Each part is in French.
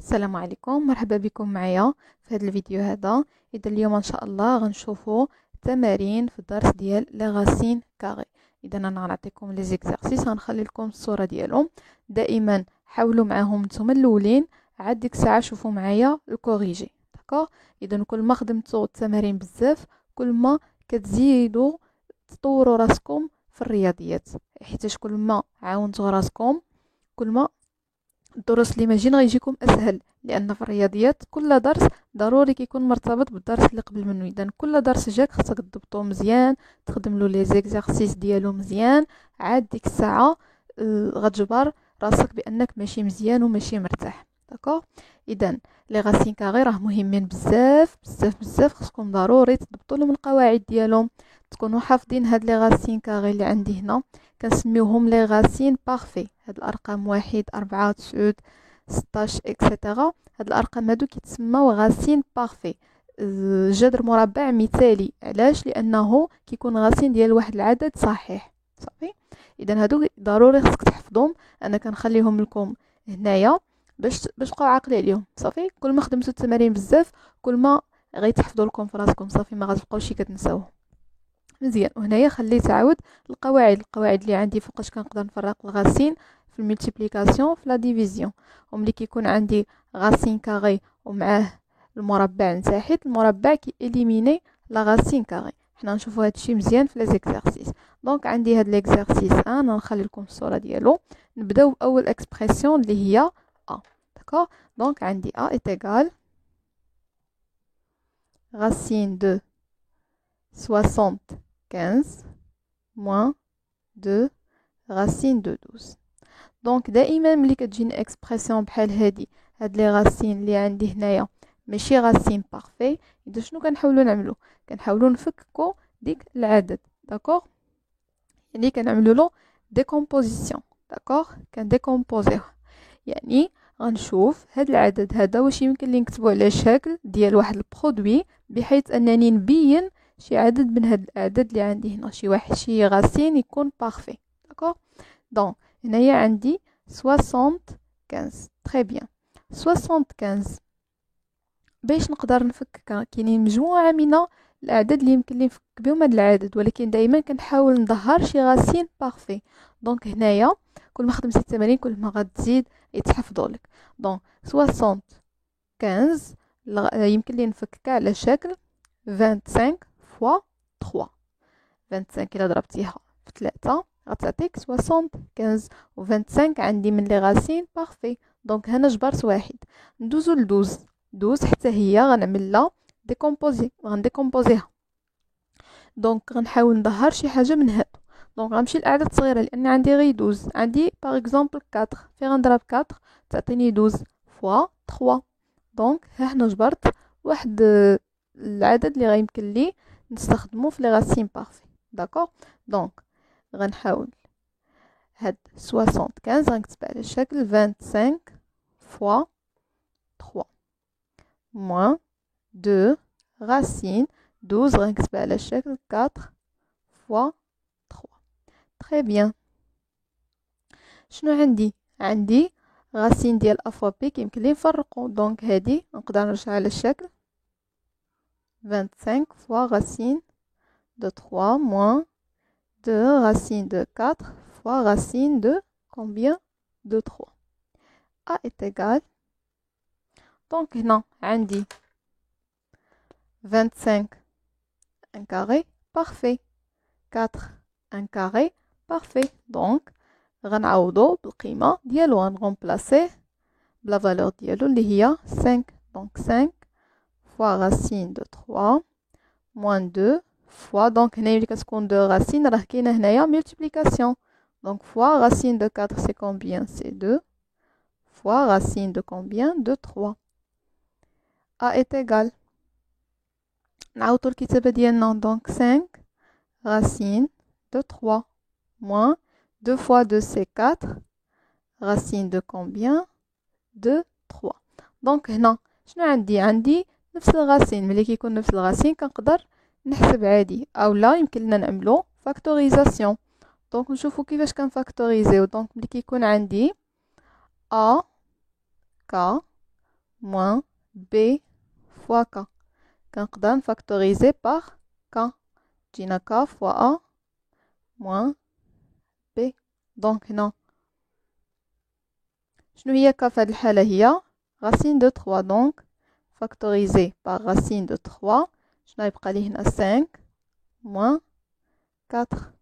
السلام عليكم، مرحبا بكم معايا في هذا الفيديو هذا. اذا اليوم ان شاء الله غنشوفوا تمارين في الدرس ديال لي غاسين كاري. اذا انا غنعطيكم لي زيكزارسيس، غنخلي لكم الصوره ديالهم. دائما حاولوا معاهم نتوما الاولين، عاد ديك الساعه شوفوا معايا الكوريجي. داكوغ. اذا كل ما خدمتوا التمارين بزاف كل ما كتزيدوا تطوروا راسكم في الرياضيات، حيت كل ما عاونتوا راسكم كل ما الدروس اللي ماجيين غيجيكم اسهل، لان في الرياضيات كل درس ضروري كيكون مرتبط بالدرس اللي قبل منه. اذا كل درس جاك خصك تضبطو مزيان، تخدم له لي زيكزارسيس ديالو مزيان، عاد ديك الساعه غتجبر راسك بانك ماشي مزيان وماشي مرتاح. داكوغ. اذا لي غاسين كاغي راه مهمين بزاف بزاف بزاف، خصكم ضروري تضبطوا لهم القواعد ديالهم، تكونوا حافظين هاد لي غاسين كاغي اللي عندي هنا. كنسميوهم لي غاسين بارفي. هاد الارقام 1 4 9 16 اكسيتيرا، هاد الارقام هادو كيتسموا غاسين بارفي، جذر مربع مثالي. علاش؟ لانه كيكون غاسين ديال واحد العدد صحيح. صافي. اذا هادو ضروري خصك تحفظهم، انا كنخليهم لكم هنايا باش تبقاو عاقلين عليهم. صافي. كل ما خدمتوا التمارين بزاف كل ما غيتحفظوا لكم في راسكم، صافي ما غتبقاوش كتنساوهم. مزيان. وهنايا خليت عاود القواعد اللي عندي فوقاش كنقدر نفرق الغاسين في الملتيبليكاسيون في لا ديفيزيون. وملي كيكون عندي غاسين كاري ومعاه المربع نتاحيت، المربع كي اليميني لا غاسين كاري. حنا نشوفوا هادشي مزيان في لي زيكزارسيس. دونك عندي هاد ليكزارسيس انا نخلي لكم الصوره ديالو. نبداو باول اكسبرسيون اللي هي ا. داكوغ. دونك عندي ا est égal racine de 75 moins 2 racine de 12. دونك دائما ملي كتجيني اكسبرسيون بحال هاد لي غاسين اللي عندي هنايا ماشي غاسين بارفي، اذا شنو كنحاولوا نعملوا؟ كنحاولوا نفككوا ديك العدد. داكوغ. يعني كنعملوا له ديكومبوزيسيون. داكوغ. كنديكومبوزيوه، يعني غنشوف هاد العدد هذا واش يمكن لي نكتبو على شكل ديال واحد البرودوي، بحيث انني نبين شي عدد من هاد الاعداد اللي عندي هنا، شي غاسين يكون بارفي. داكوغ. دونك هنايا عندي 75. تري بيان. 75 باش نقدر نفككها كاينين مجموعه من الاعداد اللي يمكن لي نفك بهم هاد العدد، ولكن دائما كنحاول نظهر شي غاسين بارفي. دونك هنايا كل ما خدمتي التمارين كل ما غتزيد يتحفظوا لك. دونك 75 يمكن لي نفككها على شكل 25 فوا 3. 25 الا ضربتيها في 3 غتعطيك 75، و 25 عندي من لي غاسين بارفي. دونك هنا جبرت واحد. ندوزو ل 12 حتى هي غنعمل لها غنديكومبوزيها. دونك غنحاول نظهر شي حاجه من هادو. دونك غنمشي لاعداد صغيره لان عندي غير 12. عندي باغ اكزومبل 4، في غنضرب 4 تعطيني 12 فوا 3. دونك ها حنا جبرت واحد العدد اللي غيمكن لي نستخدمو في لي غاسين بارفي. داكوغ. دونك غنحاول هاد 75 غنكتب على شكل 25 فوا 3 moins 2 racine 12 غنكتب على شكل 4 فوا 3. تري بيان. شنو عندي غاسين ديال ا فوا بي كيمكن لي نفرقو. دونك هادي نقدر نرجع على الشكل 25 فوا racine de 3 moins 2 racine de 4 fois racine de combien de 3. A est égal. Donc هنا عندي 25 un carré parfait, 4 un carré parfait. Donc غنعوضو بالقيمة ديالو، غنغومبلاسيه بلا فالور ديالو اللي هي 5. donc 5 fois racine de 3 moins 2 fois. donc هنا ملي كتكون 2 racine راه كاينه هنايا multiplication. donc fois racine de 4 c'est combien? c'est 2 fois racine de combien? de 3. A est égal. نعاودو الكتابة ديالنا. donc 5 racine de 3 moins 2 fois 2 c'est 4 racine de combien? de 3. donc هنا شنو عندي نفس الغاسين. ملي كيكون نفس الغاسين كنقدر نحسب عادي، او لا يمكن لنا نعملو فاكتوريزاسيون. دونك نشوفو كيفاش كنفاكتوريزيو. دونك ملي كيكون عندي ا ك moins B fois K. كنقدر factoriser par K. تجينا K fois A moins B. Donc هنا شنو هي K في هذه الحالة؟ هي racine de 3. Donc factorisé par racine de 3. شنو يبقى لي هنا 5 moins 4.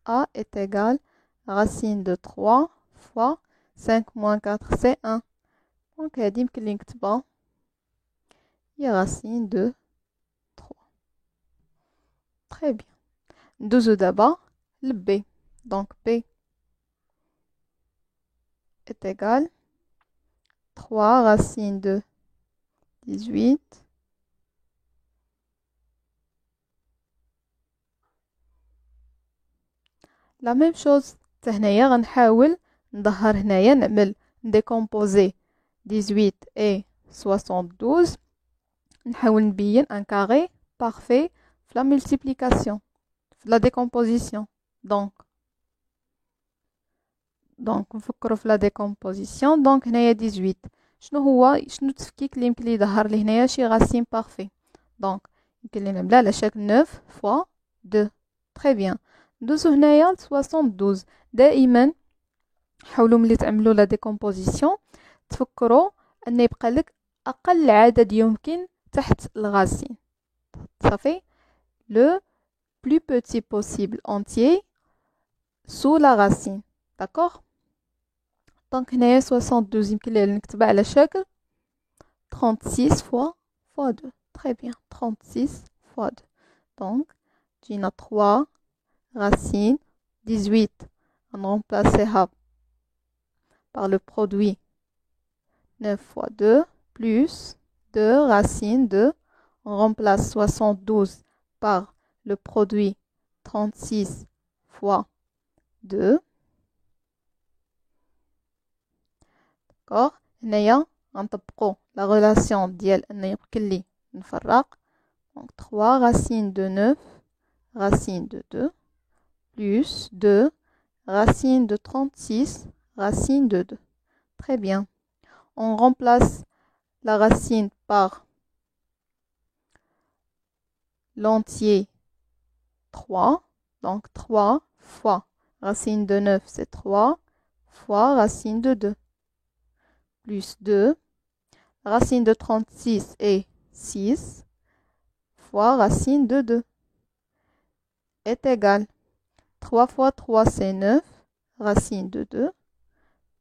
A est égal racine de 3 fois 5 moins 4 c'est 1. Donc هذه يمكن لي نكتبها هي racine de 3. Très bien. ندوزو دابا ل B. Donc B est égal 3 racine de 18 la même chose. هنايا غنحاول نظهر هنايا نعمل décomposer 18 et 72. نحاول نبين un carré parfait في la multiplication في la décomposition. donc نفكروا في la décomposition. donc هنايا 18 شنو التفكيك اللي يمكن لي يظهر لي هنايا شي racine parfait. donc يمكن لي نعملها على شكل 9 fois 2. très bien. ندوزو هنايا 72. دائما حاولوا ملي تعملوا لا ديكومبوزيسيون تفكروا ان يبقى لك اقل عدد يمكن تحت الغاسين. صافي le plus petit possible entier sous la racine. d'accord. دونك هنايا 72 يمكن لي نكتبها على شكل 36 fois 2. très bien. 36 fois 2. donc جينا 3 racine 18. on remplace par le produit 9 fois 2 plus 2 racine de, on remplace 72 par le produit 36 fois 2. d'accord. هنايا غنطبقوا la relation ديال ان يمكن لي نفرق. donc 3 racine de 9 racine de 2 plus 2 racine de 36 racine de 2. très bien. on remplace la racine par l'entier 3. donc 3 fois racine de 9 c'est 3 fois racine de 2 plus 2. Racine de 36 est 6 fois racine de 2 est égal 3 fois 3 c'est 9 racine de 2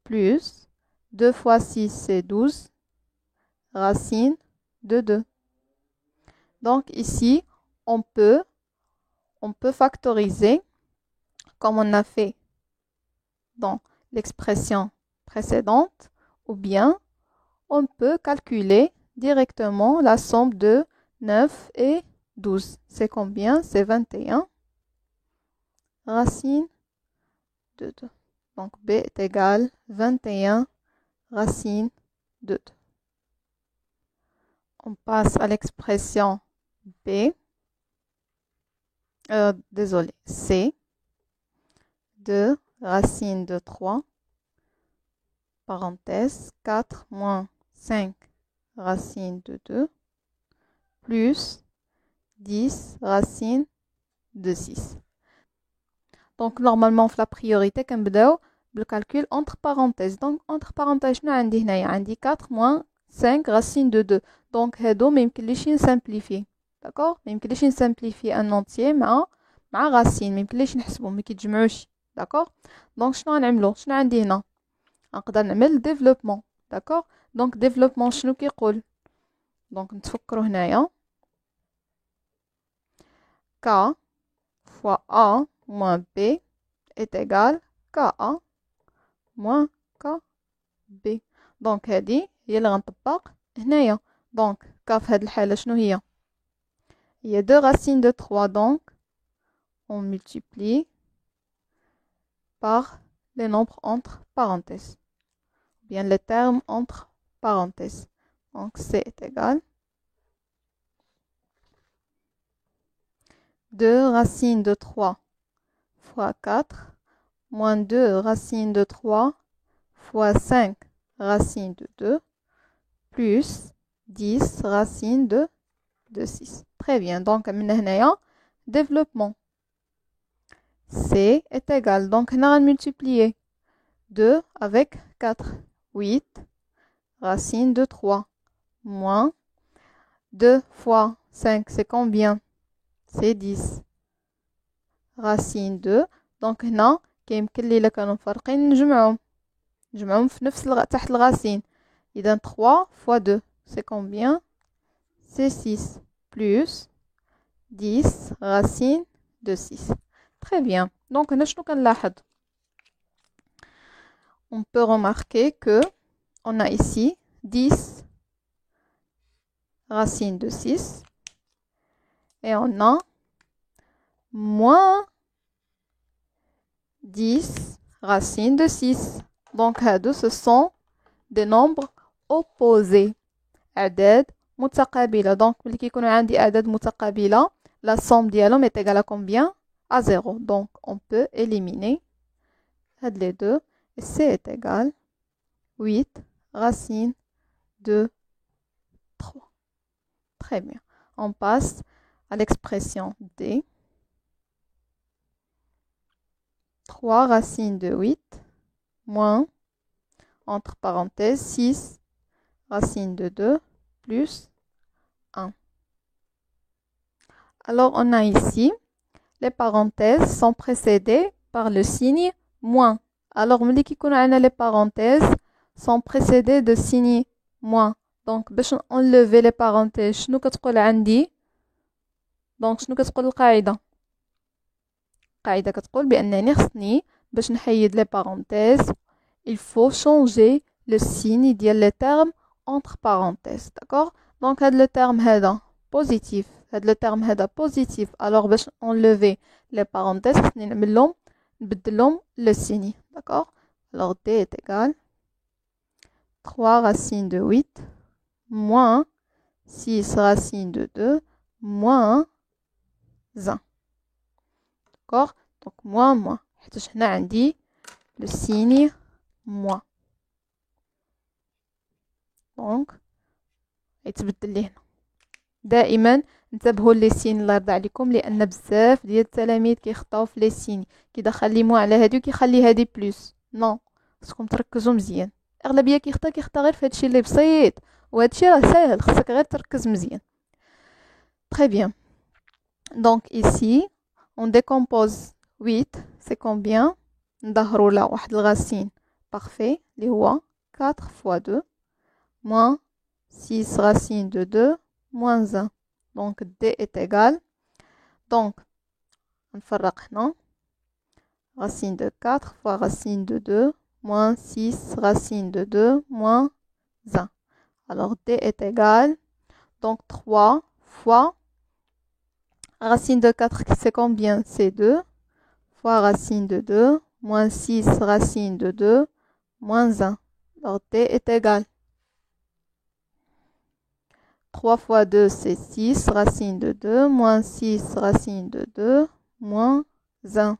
plus 2 fois 6 c'est 12 racine de 2. donc ici on peut factoriser comme on a fait dans l'expression précédente, ou bien on peut calculer directement la somme de 9 et 12. C'est combien? C'est 21 racine de 2. Donc B est égal 21 racine de 2. On passe à l'expression B. Désolé, C. 2 racine de 3, parenthèse, 4 moins 5 racine de 2, plus 10 racine de 6. Donc, normalement, la priorité, كنبداو le calcul entre parenthèses. Donc, entre parenthèses, شنو عندي هنايا؟ عندي 4 moins 5 racine de 2. Donc, هادو ما يمكنليش نسامبليفي. d'accord. ما يمكنليش نسامبليفي ان entier مع racine. ما يمكنليش نحسبهم، ما كيتجمعوش. d'accord. donc شنو غنعملو؟ شنو عندي هنا؟ نقدر نعمل développement. d'accord. donc développement شنو كيقول؟ donc نتفكروا هنايا K fois A moins B est égal KA moins KB. donc هذه هي اللي غنطبق هنايا. donc K في هذه الحالة شنو هي؟ هي 2 racines de 3. donc on multiplie par les nombres entre parenthèses, bien les termes entre parenthèses. donc C est égal 2 racines de 3 fois 4 moins 2 racines de 3 fois 5 racines de 2 plus 10 racine de 6. Très bien. Donc, من هنايا développement. C est égal. Donc, on a multiplié 2 avec 4. 8 racine de 3. Moins 2 fois 5, c'est combien? C'est 10. Racine 2. Donc, هنا كيمكن لي إلا كانوا مفرقين نجمعهم في نفس تحت الغاسين. إذا 3 fois 2, c'est combien? C'est 6. Plus 10 racine de 6. Très bien. Donc, هنا شنو كنلاحظ؟ On peut remarquer que on a ici 10 racine de 6 et on a moins 10 racine de 6. Donc, ce sont des nombres opposés. أعداد متقابلة. Donc, ملي كيكونوا عندي أعداد متقابلة, la somme ديالهم est égale à combien? À 0. Donc, on peut éliminer les deux. Et C est égal 8 racine de 3. Très bien. On passe à l'expression D. 3 racine de 8 moins, entre parenthèses, 6 racine de 2 plus 1. Alors, on a ici, les parenthèses sont précédées par le signe moins. Alors, les parenthèses sont précédées de signe moins. Donc, باش enlever les parenthèses, شنو كتقول عندي؟ Donc, شنو كتقول القاعدة؟ القاعدة كتقول بأنني خصني باش نحيد les parenthèses, il faut changer le signe ديال les termes entre parenthèses. D'accord? Donc, هاد le terme هذا positif, هاد le terme هذا positif. Alors, باش enlever les parenthèses, خصني نبدلهم le signe. D'accord? Alors, D est égal 3 racine de 8 moins 6 racine de 2 moins 1. D'accord? Donc, moins. حيتاش هنا عندي le signe moins. Donc, يتبدل لي هنا. دائما انتبهوا لي سين الله يرضى عليكم, لان بزاف ديال التلاميذ كيخطاو في لي سين, كيدخل لي مو على هادي وكيخلي هادي بلس. نو, خصكم تركزوا مزيان. اغلبيه كيخطا غير في هادشي اللي بسيط, وهادشي راه ساهل, خصك غير تركز مزيان. Très bien. Donc ici on décompose 8, c'est combien? ندهروا لا واحد الغاسين parfait اللي هو 4 fois 2 moins 6 racine de 2 moins 1. Donc, D est égal. Donc, on نفرق هنا. Racine de 4 fois racine de 2 moins 6 racine de 2 moins 1. Alors, D est égal. Donc, 3 fois racine de 4, c'est combien? C'est 2 fois racine de 2 moins 6 racine de 2 moins 1. Alors, D est égal. 3 fois 2, c'est 6, racine de 2, moins 6, racine de 2, moins 1.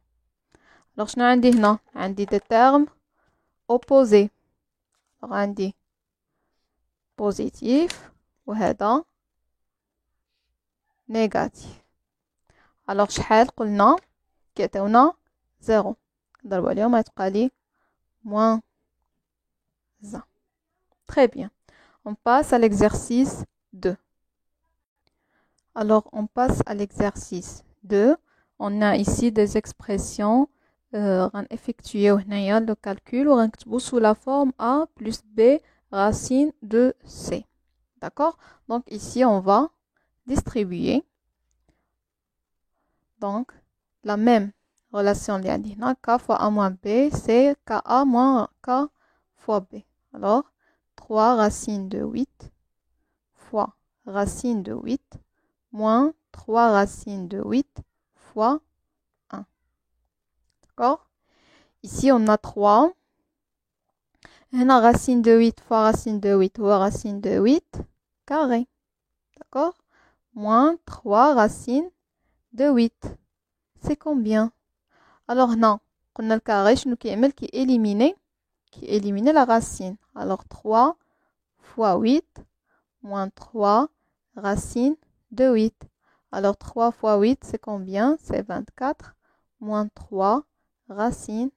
Alors, شنو عندي هنا؟ عندي des termes opposés. Alors, عندي positif وهذا négatif. Alors, شحال قلنا كيعطيونا 0. نضربو عليهم غتبقى لي moins 1. Très bien. On passe à l'exercice 2. Alors, on passe à l'exercice 2. On a ici des expressions. Effectuer le calcul sous la forme A plus B racine de C. D'accord? Donc, ici, on va distribuer. Donc, la même relation. K fois A moins B, c'est KA moins K fois B. Alors, 3 racine de 8 fois racine de 8 moins 3 racine de 8 fois 1. D'accord? Ici, on a 3. Hna racine de 8 fois racine de 8 ou racine de 8 carré. D'accord? Moins 3 racine de 8. C'est combien? Alors, non. On a le carré, je nous qui élimine la racine. Alors, 3 fois 8 moins 3 racine de 8. Alors 3 fois 8, c'est combien? C'est 24 moins 3 racine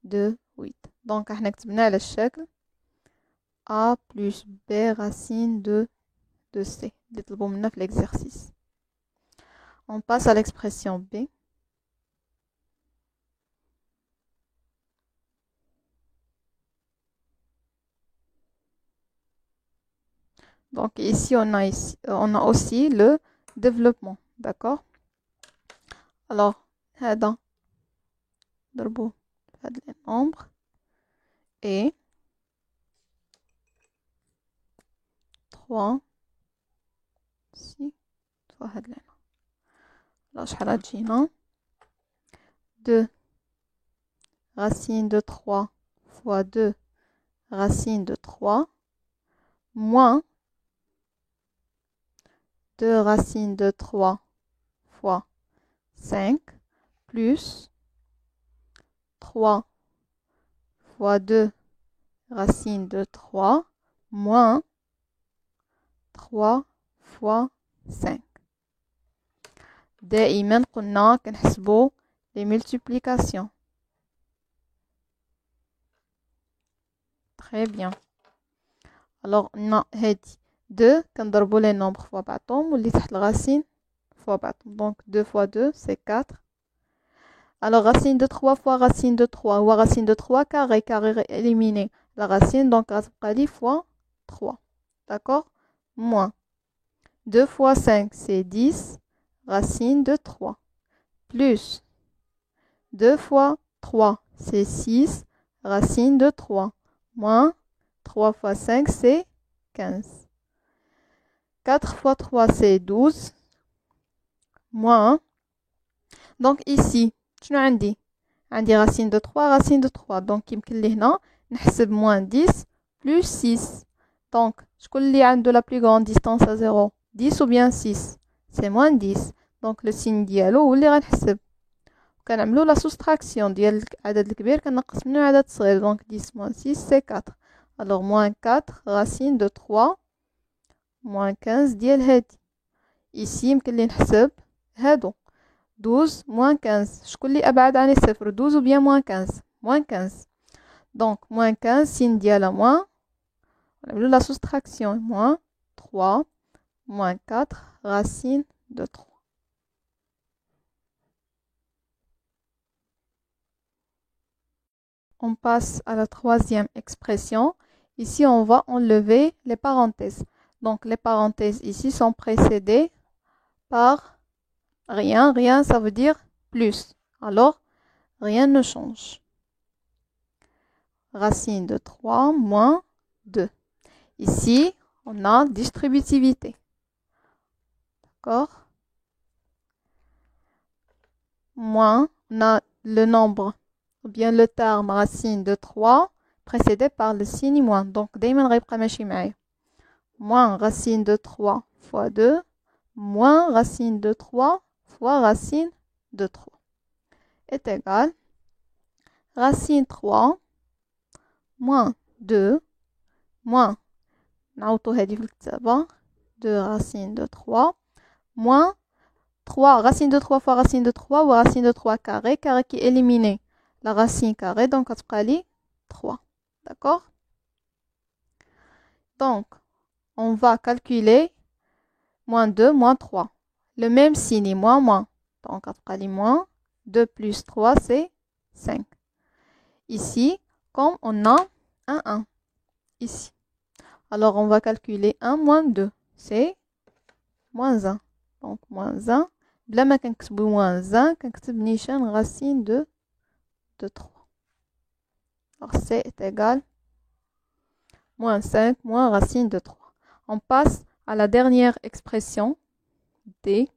de 8. Donc, احنا كتبنا على الشكل A plus B racine de C. اللي طلبوا منا في l'exercice. On passe à l'expression B. Donc ici, on a aussi le développement. D'accord? Alors, هذا ضربوا هاد les nombres et 3 ici fois هاد لهنا. Alors شحال غتجينا 2 racine de 3 fois 2 racine de 3 moins 2 racine de 3 fois 5 plus 3 fois 2 racine de 3 moins 3 fois 5. دائما قلنا كنحسبوا les multiplications. Très bien. Alors on a هادي 2 كنضربوا les nombres fois بعضهم واللي تحت الغاسين fois بعضهم. Donc 2 fois 2 c'est 4. Alors racine de 3 fois racine de 3 ou racine de 3 carré éliminer la racine, donc غتبقى لي fois 3. D'accord? Moins 2 fois 5 c'est 10 racine de 3 plus 2 fois 3 c'est 6 racine de 3 moins 3 fois 5 c'est 15. 4 fois 3 c'est 12 moins. Donc ici شنو عندي racine de 3 racine de 3. Donc يمكن لي هنا نحسب moins 10 plus 6. Donc شكون اللي عنده la plus grande distance à 0 10 ou bien 6? C'est moins 10. Donc le signe ديالو هو اللي غنحسب. كنعملو la soustraction ديال العدد الكبير كنقص منه عدد صغير. Donc 10 moins 6 c'est 4. Alors moins 4 racine de 3 moins 15 ديال هادي. Ici يمكن لي نحسب هادو 12 moins 15. شكون اللي أبعد عن الصفر 12 ou bien moins 15? Moins 15. Donc moins 15 signe ديالها moins. نعملو la soustraction moins 3 moins 4 racine de 3. On passe à la troisième expression. Ici, on va enlever les parenthèses. Donc, les parenthèses ici sont précédées par rien. Rien, ça veut dire plus. Alors, rien ne change. Racine de 3 moins 2. Ici, on a distributivité. D'accord? Moins, on a le nombre ou bien le terme racine de 3 précédé par le signe moins. Donc, دايما غيبقى ماشي معايا. Moins racine de 3 fois 2 moins racine de 3 fois racine de 3 est égal racine 3 moins 2 moins نعوضو هادي في الكتابة 2 racine de 3 moins 3 racine de 3 fois racine de 3 ou racine de 3 carré qui élimine la racine carrée, donc غتبقى لي 3. D'accord? Donc on va calculer moins 2 moins 3. Le même signe moins moins. Donc غتبقى لي moins 2 plus 3 c'est 5. Ici, comme on a un 1 ici. Alors on va calculer 1 moins 2. C'est moins 1. Donc moins 1. بلا ما كنكتبو moins 1 كنكتب نيشان racine de 3. Alors c est égal moins 5 moins racine de 3. On passe à la dernière expression D.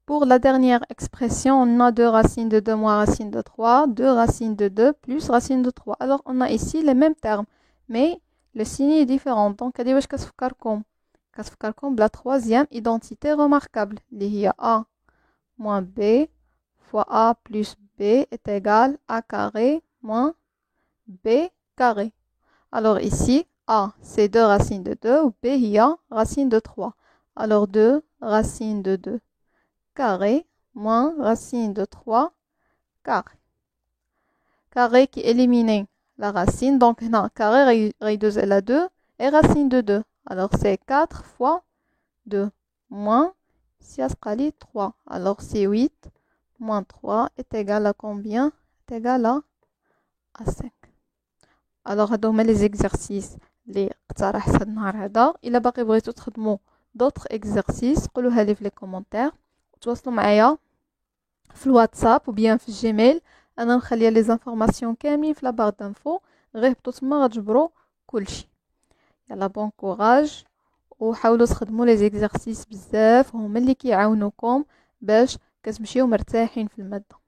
Pour la dernière expression, on a 2 racines de 2 moins racine de 3, 2 racines de 2 plus racine de 3. Alors on a ici les mêmes termes, mais le signe est différent. Donc هذه واش كتفكركم بلا troisième identité remarquable اللي هي A moins B fois A plus B est égal A carré moins B carré. Alors ici, A, c'est 2 racines de 2, ou B, il y a racine de 3. Alors 2 racine de 2 carré, moins racine de 3 carré. Carré qui élimine la racine, donc non, carré réduit à 2 et racine de 2. Alors c'est 4 fois 2, moins, ici, 3. Alors c'est 8, moins 3 est égal à combien? Est égal à 5. Alors هادو les exercices اللي اقترحت هاد النهار هذا. الا باقي بغيتو تخدموا d'autres exercices قولوها لي في لي كومونتير، وتواصلوا معايا في الواتساب ou bien في الجيميل. انا مخليه لي زانفورماسيون كاملين في لا بار دانفو، غير هبطوا تما غتجبروا كلشي. يلا بون كوراج، وحاولوا تخدموا لي زيكزارسيس بزاف، هما اللي كيعاونوكم باش كتمشيو مرتاحين في الماده.